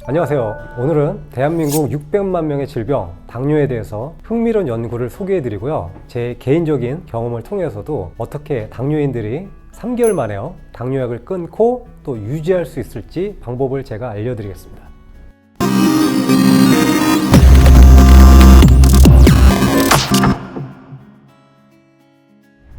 안녕하세요. 오늘은 대한민국 600만 명의 질병, 당뇨에 대해서 흥미로운 연구를 소개해드리고요. 제 개인적인 경험을 통해서도 어떻게 당뇨인들이 3개월 만에요, 당뇨약을 끊고 또 유지할 수 있을지 방법을 제가 알려드리겠습니다.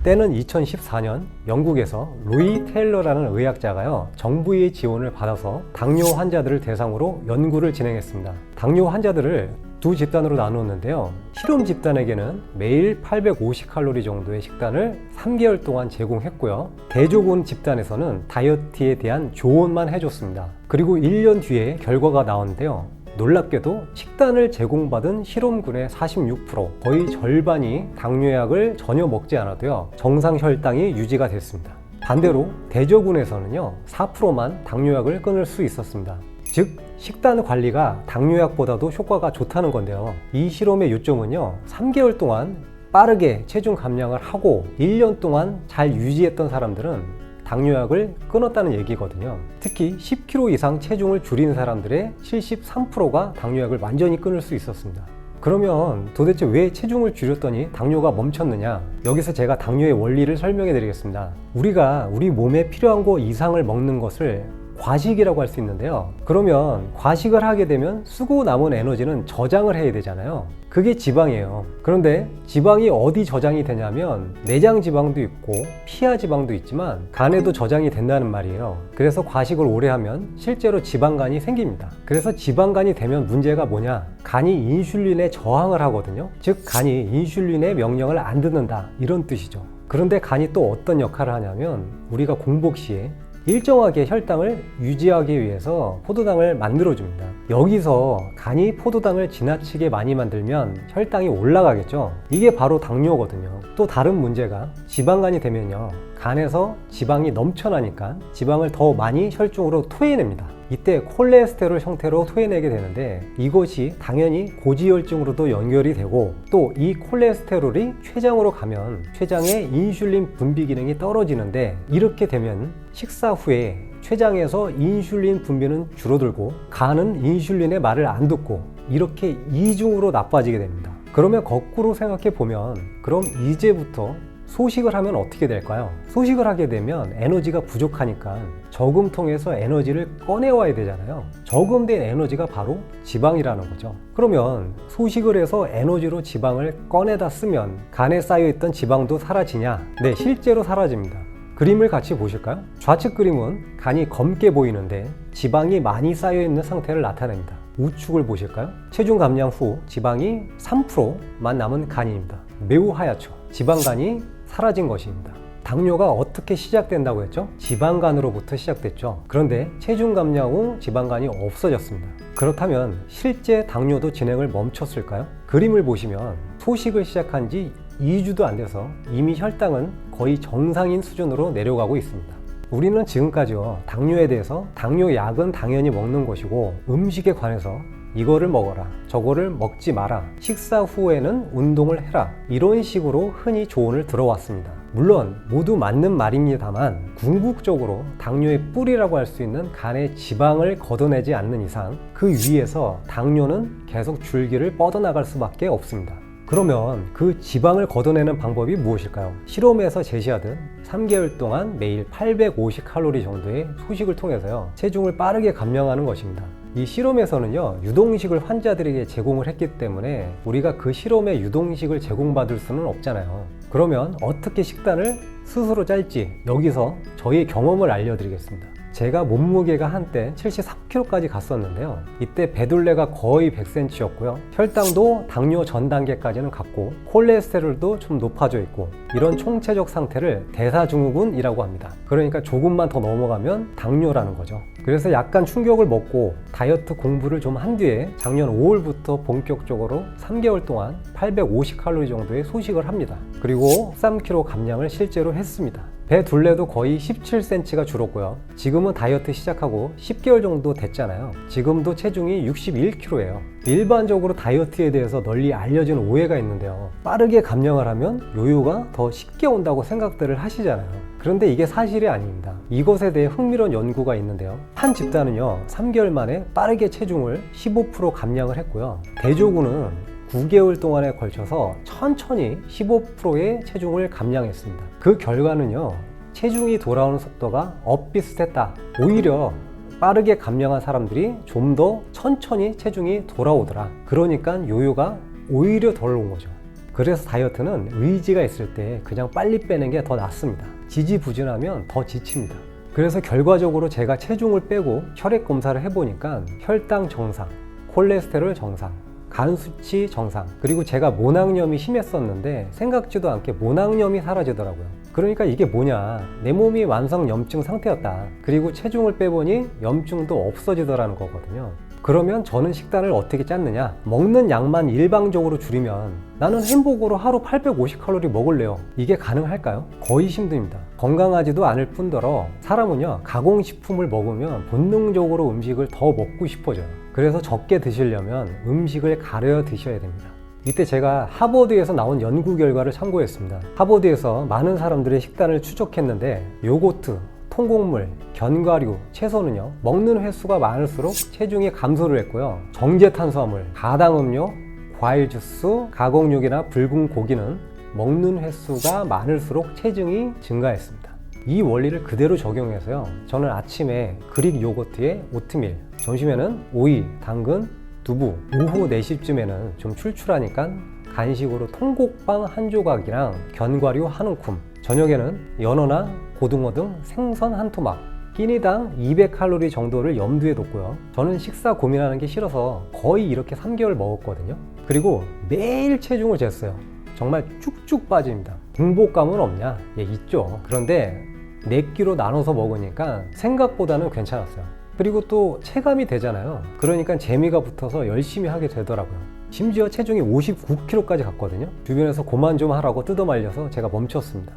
때는 2014년 영국에서 루이 테일러라는 의학자가요, 정부의 지원을 받아서 당뇨 환자들을 대상으로 연구를 진행했습니다. 당뇨 환자들을 두 집단으로 나누었는데요. 실험 집단에게는 매일 850칼로리 정도의 식단을 3개월 동안 제공했고요. 대조군 집단에서는 다이어트에 대한 조언만 해줬습니다. 그리고 1년 뒤에 결과가 나왔는데요. 놀랍게도 식단을 제공받은 실험군의 46%, 거의 절반이 당뇨약을 전혀 먹지 않아도요, 정상 혈당이 유지가 됐습니다. 반대로 대조군에서는요, 4%만 당뇨약을 끊을 수 있었습니다. 즉, 식단 관리가 당뇨약보다도 효과가 좋다는 건데요. 이 실험의 요점은요, 3개월 동안 빠르게 체중 감량을 하고 1년 동안 잘 유지했던 사람들은 당뇨약을 끊었다는 얘기거든요. 특히 10kg 이상 체중을 줄인 사람들의 73%가 당뇨약을 완전히 끊을 수 있었습니다. 그러면 도대체 왜 체중을 줄였더니 당뇨가 멈췄느냐? 여기서 제가 당뇨의 원리를 설명해 드리겠습니다. 우리가 우리 몸에 필요한 거 이상을 먹는 것을 과식이라고 할 수 있는데요. 그러면 과식을 하게 되면 쓰고 남은 에너지는 저장을 해야 되잖아요. 그게 지방이에요. 그런데 지방이 어디 저장이 되냐면 내장 지방도 있고 피하 지방도 있지만 간에도 저장이 된다는 말이에요. 그래서 과식을 오래 하면 실제로 지방간이 생깁니다. 그래서 지방간이 되면 문제가 뭐냐? 간이 인슐린에 저항을 하거든요. 즉 간이 인슐린의 명령을 안 듣는다, 이런 뜻이죠. 그런데 간이 또 어떤 역할을 하냐면 우리가 공복 시에 일정하게 혈당을 유지하기 위해서 포도당을 만들어줍니다. 여기서 간이 포도당을 지나치게 많이 만들면 혈당이 올라가겠죠. 이게 바로 당뇨거든요. 또 다른 문제가 지방간이 되면요, 간에서 지방이 넘쳐나니까 지방을 더 많이 혈중으로 토해냅니다. 이때 콜레스테롤 형태로 토해내게 되는데 이것이 당연히 고지혈증으로도 연결이 되고 또 이 콜레스테롤이 췌장으로 가면 췌장의 인슐린 분비 기능이 떨어지는데 이렇게 되면 식사 후에 췌장에서 인슐린 분비는 줄어들고 간은 인슐린의 말을 안 듣고 이렇게 이중으로 나빠지게 됩니다. 그러면 거꾸로 생각해 보면 그럼 이제부터 소식을 하면 어떻게 될까요? 소식을 하게 되면 에너지가 부족하니까 저금통에서 에너지를 꺼내와야 되잖아요. 저금된 에너지가 바로 지방이라는 거죠. 그러면 소식을 해서 에너지로 지방을 꺼내다 쓰면 간에 쌓여있던 지방도 사라지냐? 네, 실제로 사라집니다. 그림을 같이 보실까요? 좌측 그림은 간이 검게 보이는데 지방이 많이 쌓여있는 상태를 나타냅니다. 우측을 보실까요? 체중 감량 후 지방이 3%만 남은 간입니다. 매우 하얗죠. 지방간이 사라진 것입니다. 당뇨가 어떻게 시작된다고 했죠? 지방간으로부터 시작됐죠. 그런데 체중 감량 후 지방간이 없어졌습니다. 그렇다면 실제 당뇨도 진행을 멈췄을까요? 그림을 보시면 소식을 시작한 지 2주도 안 돼서 이미 혈당은 거의 정상인 수준으로 내려가고 있습니다. 우리는 지금까지요, 당뇨에 대해서 당뇨약은 당연히 먹는 것이고 음식에 관해서 이거를 먹어라, 저거를 먹지 마라, 식사 후에는 운동을 해라, 이런 식으로 흔히 조언을 들어왔습니다. 물론 모두 맞는 말입니다만 궁극적으로 당뇨의 뿌리라고 할 수 있는 간의 지방을 걷어내지 않는 이상 그 위에서 당뇨는 계속 줄기를 뻗어나갈 수밖에 없습니다. 그러면 그 지방을 걷어내는 방법이 무엇일까요? 실험에서 제시하듯 3개월 동안 매일 850칼로리 정도의 소식을 통해서요, 체중을 빠르게 감량하는 것입니다. 이 실험에서는요, 유동식을 환자들에게 제공을 했기 때문에 우리가 그 실험에 유동식을 제공받을 수는 없잖아요. 그러면 어떻게 식단을 스스로 짤지 여기서 저희 경험을 알려드리겠습니다. 제가 몸무게가 한때 73kg까지 갔었는데요. 이때 배둘레가 거의 100cm였고요. 혈당도 당뇨 전 단계까지는 갔고 콜레스테롤도 좀 높아져 있고 이런 총체적 상태를 대사증후군이라고 합니다. 그러니까 조금만 더 넘어가면 당뇨라는 거죠. 그래서 약간 충격을 먹고 다이어트 공부를 좀 한 뒤에 작년 5월부터 본격적으로 3개월 동안 850칼로리 정도의 소식을 합니다. 그리고 13kg 감량을 실제로 했습니다. 배 둘레도 거의 17cm가 줄었고요. 지금은 다이어트 시작하고 10개월 정도 됐잖아요. 지금도 체중이 61kg예요. 일반적으로 다이어트에 대해서 널리 알려진 오해가 있는데요. 빠르게 감량을 하면 요요가 더 쉽게 온다고 생각들을 하시잖아요. 그런데 이게 사실이 아닙니다. 이것에 대해 흥미로운 연구가 있는데요. 한 집단은요, 3개월 만에 빠르게 체중을 15% 감량을 했고요. 대조군은 9개월 동안에 걸쳐서 천천히 15%의 체중을 감량했습니다. 그 결과는요, 체중이 돌아오는 속도가 엇비슷했다. 오히려 빠르게 감량한 사람들이 좀 더 천천히 체중이 돌아오더라. 그러니까 요요가 오히려 덜 온 거죠. 그래서 다이어트는 의지가 있을 때 그냥 빨리 빼는 게 더 낫습니다. 지지부진하면 더 지칩니다. 그래서 결과적으로 제가 체중을 빼고 혈액 검사를 해보니까 혈당 정상, 콜레스테롤 정상, 간 수치 정상, 그리고 제가 모낭염이 심했었는데 생각지도 않게 모낭염이 사라지더라고요. 그러니까 이게 뭐냐, 내 몸이 만성 염증 상태였다. 그리고 체중을 빼보니 염증도 없어지더라는 거거든요. 그러면 저는 식단을 어떻게 짰느냐? 먹는 양만 일방적으로 줄이면 나는 햄버거로 하루 850칼로리 먹을래요. 이게 가능할까요? 거의 힘듭니다. 건강하지도 않을 뿐더러 사람은요, 가공식품을 먹으면 본능적으로 음식을 더 먹고 싶어져요. 그래서 적게 드시려면 음식을 가려 드셔야 됩니다. 이때 제가 하버드에서 나온 연구 결과를 참고했습니다. 하버드에서 많은 사람들의 식단을 추적했는데 요거트, 통곡물, 견과류, 채소는요, 먹는 횟수가 많을수록 체중이 감소를 했고요. 정제 탄수화물, 가당음료, 과일 주스, 가공육이나 붉은 고기는 먹는 횟수가 많을수록 체중이 증가했습니다. 이 원리를 그대로 적용해서요, 저는 아침에 그릭 요거트에 오트밀, 점심에는 오이, 당근, 두부, 오후 4시쯤에는 좀 출출하니까 간식으로 통곡빵 한 조각이랑 견과류 한 움큼, 저녁에는 연어나 고등어 등 생선 한 토막, 끼니당 200칼로리 정도를 염두에 뒀고요. 저는 식사 고민하는 게 싫어서 거의 이렇게 3개월 먹었거든요. 그리고 매일 체중을 쟀어요. 정말 쭉쭉 빠집니다. 공복감은 없냐? 예, 있죠. 그런데 4끼로 나눠서 먹으니까 생각보다는 괜찮았어요. 그리고 또 체감이 되잖아요. 그러니까 재미가 붙어서 열심히 하게 되더라고요. 심지어 체중이 59kg까지 갔거든요. 주변에서 그만 좀 하라고 뜯어말려서 제가 멈췄습니다.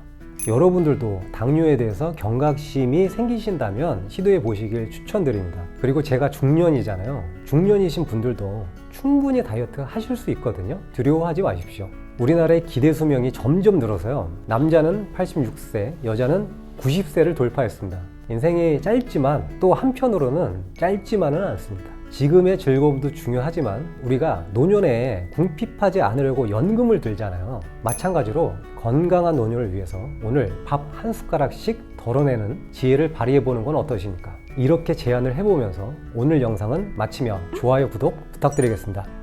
여러분들도 당뇨에 대해서 경각심이 생기신다면 시도해 보시길 추천드립니다. 그리고 제가 중년이잖아요. 중년이신 분들도 충분히 다이어트 하실 수 있거든요. 두려워하지 마십시오. 우리나라의 기대 수명이 점점 늘어서요, 남자는 86세, 여자는 90세를 돌파했습니다. 인생이 짧지만 또 한편으로는 짧지만은 않습니다. 지금의 즐거움도 중요하지만 우리가 노년에 궁핍하지 않으려고 연금을 들잖아요. 마찬가지로 건강한 노년을 위해서 오늘 밥 한 숟가락씩 덜어내는 지혜를 발휘해 보는 건 어떠십니까? 이렇게 제안을 해보면서 오늘 영상은 마치며 좋아요, 구독 부탁드리겠습니다.